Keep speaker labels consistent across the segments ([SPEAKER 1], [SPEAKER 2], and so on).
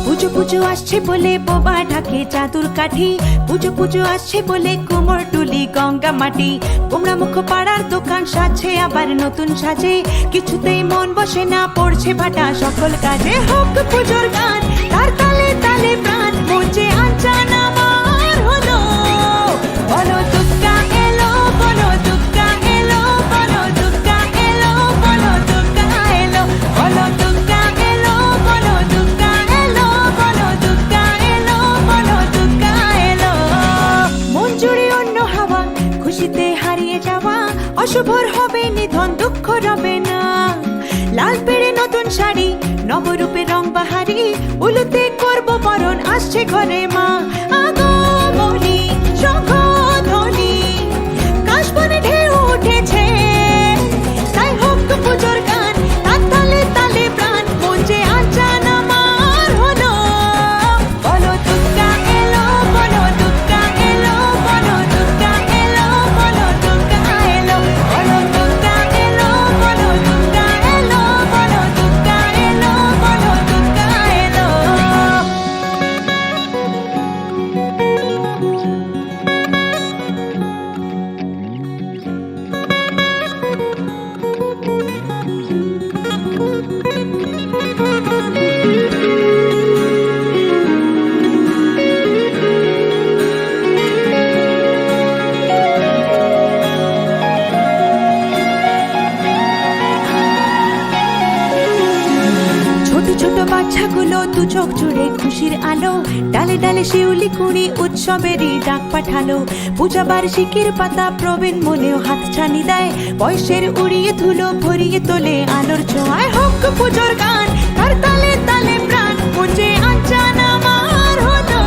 [SPEAKER 1] পুজো পুজো আসছে বলে বোবা ঢাকে চাদুর কাঠি, পুজো পুজো আসছে বলে কুমোর টুলি গঙ্গা মাটি। কুমড়া মুখ পাড়ার দোকান সাজছে আবার নতুন সাজে, কিছুতেই মন বসে না, পড়ছে ভাটা সকল কাজে। হোক পুজোর গান, তার তালে তালে প্রাণ, মঞ্চে আনচান আমার হলো। বলো দুর্গা এলো, বলো দুর্গা এলো, বলো দুর্গা এলো, বলো দুর্গা এলো, বলো দুর্গা এলো, বলো দুর্গা এলো, বলো দুর্গা এলো, বলো দুর্গা এলো। মন জুড়ে অন্য হাওয়া, খুশিতে হারিয়ে যাওয়া, অশুভর হবে নিধন, দুঃখ রবে না। লাল পেড়ে নতুন শাড়ি, নবরূপে রং বাহারি, উলুতে করব বরণ, আসছে ঘরে মা। আগমনী শঙ্খধ্বনি, কাশবনে ঢেউ উঠেছে, তাই হোক পুজোর গান, তার তালে তালে প্রাণ, মঞ্চে আনচান আমার হলো। বলো দুর্গা এলো, বলো দুর্গা এলো, বলো দুর্গা এলো, বলো দুর্গা এলো, বলো দুর্গা এলো, বলো দুর্গা এলো, বলো দুর্গা এলো, বলো দুর্গা এলো। ছোট ছোট বাচ্চাগুলো দু চোখ জুড়ে খুশির আলো, ডালে ডালে শিউলি কুড়ি উৎসবেরই ডাক পাঠালো। পূজা বার্ষিকীর পাতা প্রবীণ মনেও হাত ছানি দেয়, বয়সের উড়িয়ে ধুলো ভরিয়ে তোলে আলোর ছোঁয়ায়। হোক পুজোর গান, তার তালে তালে প্রাণ, মঞ্চে আনচান আমার হলো।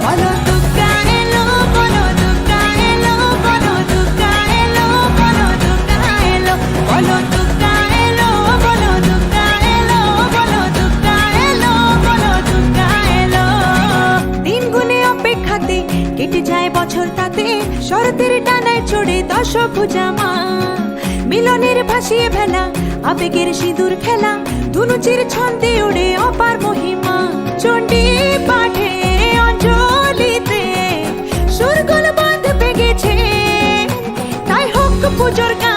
[SPEAKER 1] বলো দুর্গা এলো, বলো দুর্গা এলো, বলো দুর্গা এলো, বলো দুর্গা এলো, বলো দুর্গা এলো, বলো দুর্গা এলো, বলো দুর্গা এলো, বলো দুর্গা এলো। দিন গুনে অপেক্ষাতে কেটে যায় বছর, তাতে শরতের ডানায় চড়ে দশভুজা মা। মিলনের ভাসিয়ে ভেলা, আবেগের সিঁদুর খেলা, ধুনুচির ছন্দে ওড়ে অপার মহিমা। চণ্ডী পাঠে অঞ্জলিতে সুরগুলো বাঁধবে গেছে, তাই হোক পুজোর গান।